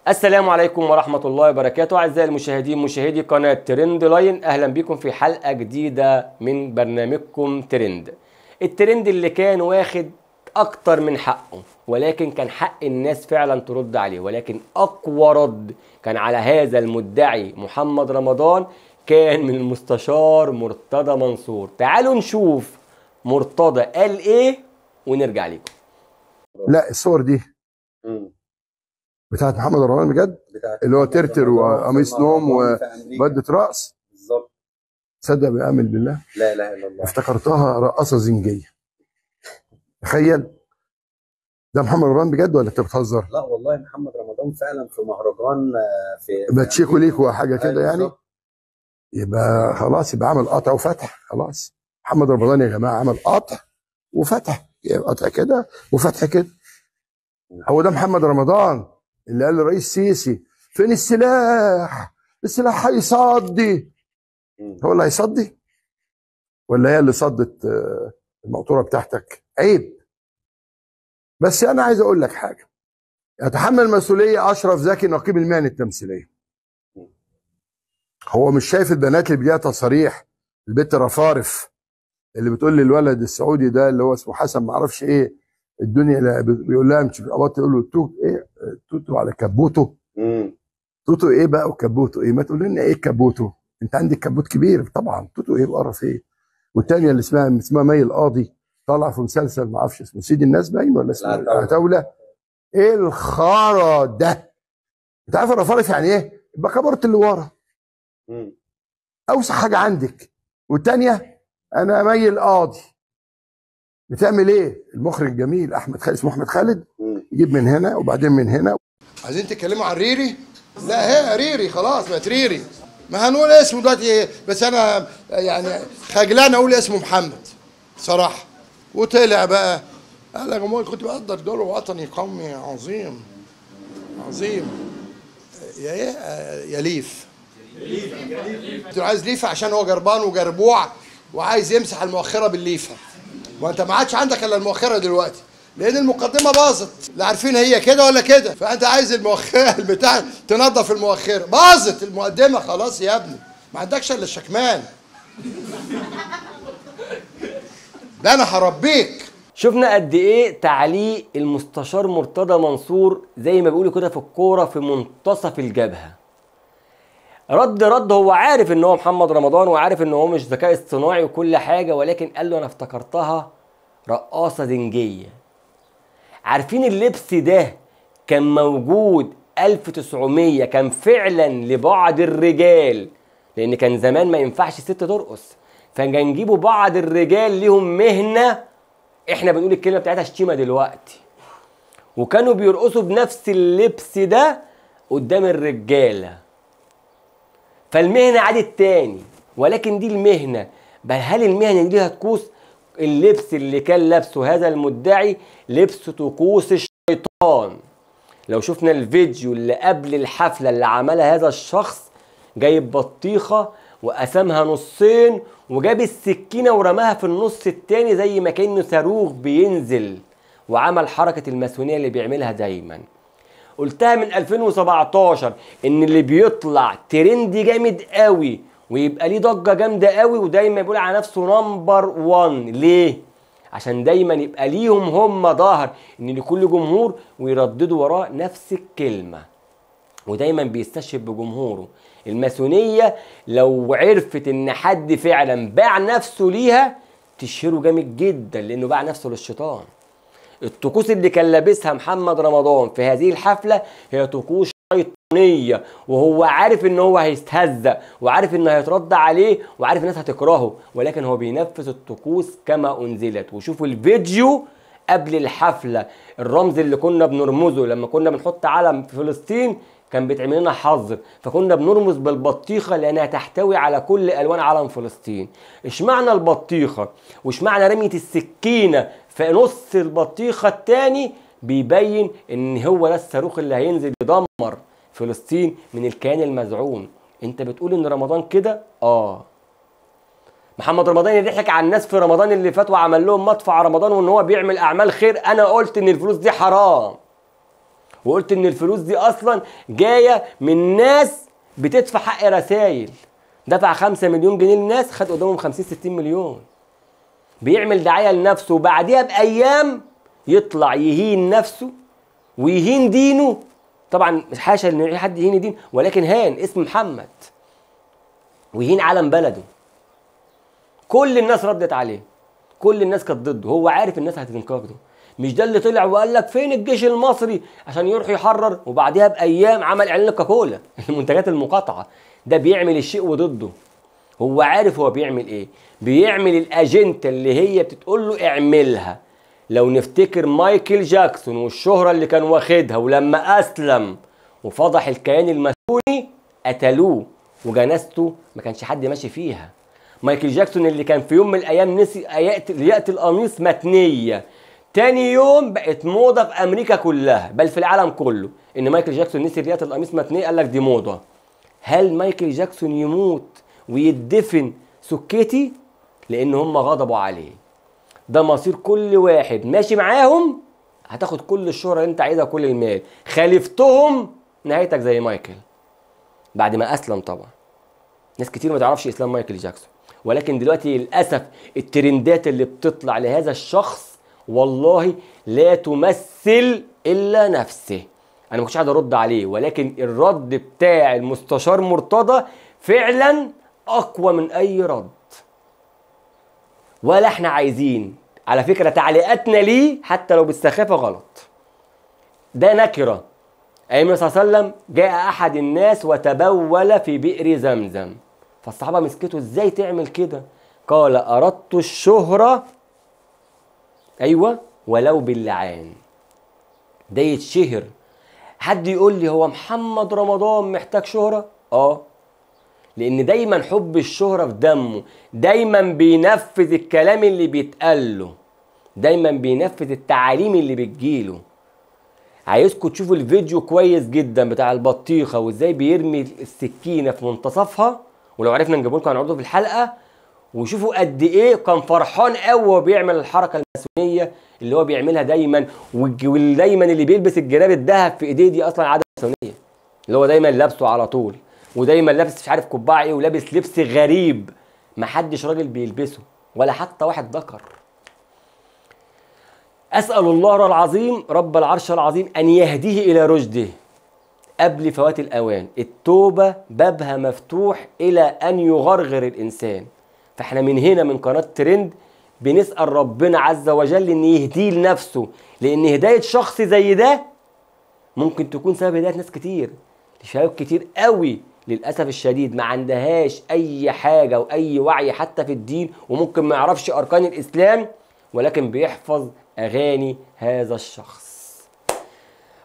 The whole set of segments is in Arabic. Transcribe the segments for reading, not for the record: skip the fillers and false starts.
السلام عليكم ورحمة الله وبركاته. أعزائي المشاهدين مشاهدي قناة ترند لاين، أهلا بكم في حلقة جديدة من برنامجكم ترند. الترند اللي كان واخد أكتر من حقه، ولكن كان حق الناس فعلا ترد عليه، ولكن أقوى رد كان على هذا المدعي محمد رمضان كان من المستشار مرتضى منصور. تعالوا نشوف مرتضى قال إيه ونرجع لكم. لا الصور دي بتاعت محمد رمضان بجد، اللي هو ترتر وقميص نوم وبدة رأس بالظبط. تصدق بأمل بالله لا اله الا الله، افتكرتها رقاصة زنجية. تخيل، ده محمد رمضان بجد ولا انت بتهزر؟ لا والله محمد رمضان فعلا في مهرجان في باتشيكو ليكو حاجة كده يعني. بالظبط. يبقى خلاص، يبقى عمل قطع وفتح. خلاص محمد رمضان يا جماعة عمل قطع وفتح، قطع كده وفتح كده. هو ده محمد رمضان اللي قال للرئيس السيسي فين السلاح؟ السلاح هيصدي. هو اللي هيصدي ولا هي اللي صدت المقطوره بتاعتك؟ عيب. بس انا عايز اقول لك حاجه، يتحمل مسؤوليه اشرف زكي نقيب المهن التمثيليه. هو مش شايف البنات اللي بيديها تصاريح، البت رفارف اللي بتقول للولد السعودي ده اللي هو اسمه حسن ما اعرفش ايه الدنيا، بيقول لها مش قبضت، تقول له توت ايه؟ توتو على كبوته. توتو ايه بقى وكبوته ايه؟ ما تقول لنا ايه كبوته؟ انت عندك كبوت كبير طبعا. توتو ايه وقرف ايه؟ والثانيه اللي اسمها مي القاضي طالعه في مسلسل ما اعرفش اسمه سيد الناس باين ولا اسمه عتاوله. ايه الخرا ده؟ انت عارف الرفارف يعني ايه؟ يبقى كبرت اللي ورا. اوسع حاجه عندك. والثانيه انا مي القاضي بتعمل ايه؟ المخرج الجميل احمد خالد، اسمه احمد خالد، يجيب من هنا وبعدين من هنا. عايزين تتكلموا عن ريري؟ لا هي ريري خلاص بقت ريري. ما هنقول اسمه دلوقتي، بس انا يعني خجلان اقول اسمه محمد صراحه. وطلع بقى قال يا جماعه كنت بقدر دور وطني قومي عظيم عظيم. يا ايه يا ليف؟ قلت له عايز ليفه عشان هو جربان وجربوع وعايز يمسح المؤخره بالليفه، وانت ما عادش عندك الا المؤخره دلوقتي لان المقدمه باظت. لا عارفين هي كده ولا كده، فانت عايز المؤخره البتاع تنظف المؤخره. باظت المقدمه خلاص يا ابني، ما عندكش الا الشكمان. ده انا هربيك. شفنا قد ايه تعليق المستشار مرتضى منصور زي ما بيقولوا كده في الكوره في منتصف الجبهه. رد هو عارف ان هو محمد رمضان وعارف ان هو مش ذكاء اصطناعي وكل حاجه، ولكن قال له انا افتكرتها رقاصه زنجيه. عارفين اللبس ده كان موجود 1900، كان فعلا لبعض الرجال، لان كان زمان ما ينفعش ست ترقص، فكان نجيبوا بعض الرجال ليهم مهنه، احنا بنقول الكلمه بتاعتها شتيمه دلوقتي، وكانوا بيرقصوا بنفس اللبس ده قدام الرجاله. فالمهنه عادت تاني، ولكن دي المهنه. بل هل المهنه دي ليها طقوس؟ اللبس اللي كان لابسه هذا المدعي لبس طقوس الشيطان. لو شفنا الفيديو اللي قبل الحفله اللي عملها هذا الشخص، جايب بطيخه وقسمها نصين وجاب السكينه ورماها في النص التاني زي ما كانه صاروخ بينزل، وعمل حركه الماسونيه اللي بيعملها دايما. قلتها من 2017 ان اللي بيطلع ترندي جامد قوي ويبقى ليه ضجه جامده قوي ودايما يقول على نفسه نمبر 1، ليه؟ عشان دايما يبقى ليهم هم ظاهر ان لكل جمهور ويرددوا وراه نفس الكلمه، ودايما بيستشهد بجمهوره. الماسونيه لو عرفت ان حد فعلا باع نفسه ليها تشهره جامد جدا، لانه باع نفسه للشيطان. الطقوس اللي كان لابسها محمد رمضان في هذه الحفله هي طقوس شيطانيه، وهو عارف ان هو هيستهزأ وعارف انه هيترد عليه وعارف الناس هتكرهه، ولكن هو بينفذ الطقوس كما انزلت. وشوفوا الفيديو قبل الحفله، الرمز اللي كنا بنرمزه لما كنا بنحط علم في فلسطين كان بيتعمل لنا حظر، فكنا بنرمز بالبطيخه لانها تحتوي على كل الوان علم فلسطين. اشمعنى البطيخه؟ واشمعنى رميه السكينه في نص البطيخه الثاني؟ بيبين ان هو ده الصاروخ اللي هينزل يدمر فلسطين من الكيان المزعوم. انت بتقول ان رمضان كده؟ محمد رمضان يضحك على الناس في رمضان اللي فات وعمل لهم مدفع رمضان وان هو بيعمل اعمال خير. انا قلت ان الفلوس دي حرام، وقلت ان الفلوس دي اصلا جايه من ناس بتدفع حق رسايل. دفع 5 مليون جنيه للناس، خد قدامهم 50 60 مليون. بيعمل دعايه لنفسه، وبعديها بايام يطلع يهين نفسه ويهين دينه. طبعا مش حاشا ان حد يهين دين، ولكن هان اسم محمد ويهين علم بلده. كل الناس ردت عليه، كل الناس كانت ضده، هو عارف الناس هتنتقده. مش ده اللي طلع وقال لك فين الجيش المصري عشان يروح يحرر، وبعديها بايام عمل اعلان كوكاكولا المنتجات المقاطعه. ده بيعمل الشيء وضده. هو عارف هو بيعمل ايه، بيعمل الاجنده اللي هي بتقول له اعملها. لو نفتكر مايكل جاكسون والشهره اللي كان واخدها، ولما اسلم وفضح الكيان الماسوني قتلوه، وجنازته ما كانش حد ماشي فيها. مايكل جاكسون اللي كان في يوم من الايام نسي ياتي القميص متنيه، تاني يوم بقت موضه في امريكا كلها، بل في العالم كله، ان مايكل جاكسون نسي ياتي القميص متنيه، قال لك دي موضه. هل مايكل جاكسون يموت ويدفن سكتي؟ لان هم غضبوا عليه. ده مصير كل واحد ماشي معاهم، هتاخد كل الشهرة اللي انت عايزها وكل المال. خالفتهم نهايتك زي مايكل بعد ما اسلم. طبعا ناس كتير ما تعرفش اسلام مايكل جاكسون، ولكن دلوقتي للاسف الترندات اللي بتطلع لهذا الشخص والله لا تمثل الا نفسه. انا ما كنتش قاعد ارد عليه، ولكن الرد بتاع المستشار مرتضى فعلا اقوى من اي رد. ولا احنا عايزين على فكره تعليقاتنا ليه حتى لو بالسخافه غلط. ده نكره. ايام النبي صلى الله عليه وسلم جاء احد الناس وتبول في بئر زمزم، فالصحابه مسكتوا ازاي تعمل كده؟ قال اردت الشهره، ايوه ولو باللعان. ده يتشهر. حد يقول لي هو محمد رمضان محتاج شهره؟ لان دايما حب الشهرة في دمه، دايما بينفذ الكلام اللي بيتقال له، دايما بينفذ التعاليم اللي بتجيله. عايزكم تشوفوا الفيديو كويس جدا بتاع البطيخة وازاي بيرمي السكينة في منتصفها، ولو عرفنا نجيبه لكم هنعرضه في الحلقة، وشوفوا قد ايه كان فرحان قوي وهو بيعمل الحركة الماسونية اللي هو بيعملها دايما. ودايما اللي بيلبس الجراب الذهب في ايديه دي اصلا عادة ماسونية، اللي هو دايما لابسه على طول، ودايما لابس مش عارف قبعه ايه، ولابس لبس غريب محدش راجل بيلبسه ولا حتى واحد ذكر. اسال الله العظيم رب العرش العظيم ان يهديه الى رشده قبل فوات الاوان. التوبه بابها مفتوح الى ان يغرغر الانسان. فاحنا من هنا من قناه ترند بنسال ربنا عز وجل ان يهديه لنفسه، لان هدايه شخص زي ده ممكن تكون سبب هدايه ناس كتير. شباب كتير قوي للأسف الشديد ما عندهاش أي حاجة وأي وعي حتى في الدين، وممكن ما يعرفش أركان الإسلام، ولكن بيحفظ أغاني هذا الشخص.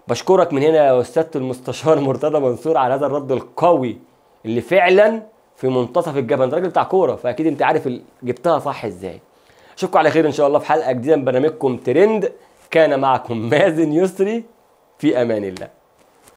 بشكرك من هنا يا أستاذ المستشار مرتضى منصور على هذا الرد القوي اللي فعلا في منتصف الجبهة. أنت راجل بتاع كورة فأكيد أنت عارف جبتها صح إزاي. أشوفكم على خير إن شاء الله في حلقة جديدة من برنامجكم ترند. كان معكم مازن يسري، في أمان الله.